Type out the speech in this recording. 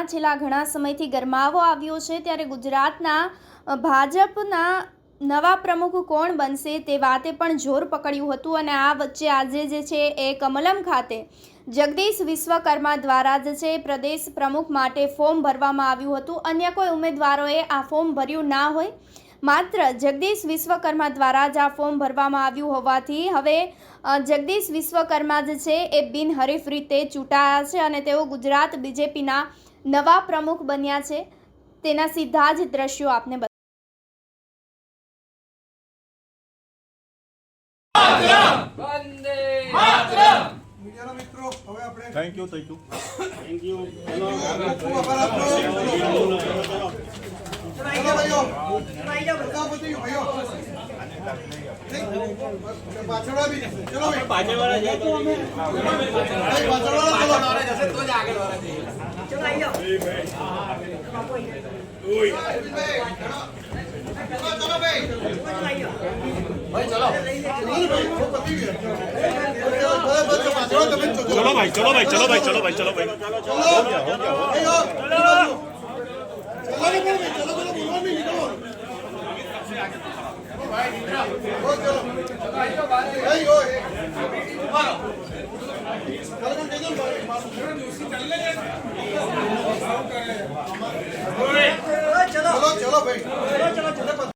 છેલ્લા ઘણા સમયથી ગરમાવો આવ્યો છે ત્યારે ગુજરાતના ભાજપના નવા પ્રમુખ કોણ બનશે તે વાતે પણ જોર પકડ્યું હતું અને આ વચ્ચે આજે જે છે એ કમલમ ખાતે જગદીશ વિશ્વકર્મા દ્વારા જે છે પ્રદેશ પ્રમુખ માટે ફોર્મ ભરવામાં આવ્યું હતું। અન્ય કોઈ ઉમેદવારોએ આ ફોર્મ ભર્યું ના હોય, માત્ર જગદીશ વિશ્વકર્મા દ્વારા જ આ ફોર્મ ભરવામાં આવ્યું હોવાથી હવે જગદીશ વિશ્વકર્મા જે છે એ બિનહરીફ રીતે ચૂંટાયા છે અને તેઓ ગુજરાત બીજેપીના નવા પ્રમુખ બન્યા છે। તેના સીધા જ દ્રશ્યો આપને थैंक यू चलो भाई चलो भाई चलो भाई चलो भाई चलो भाई चलो चलो भाई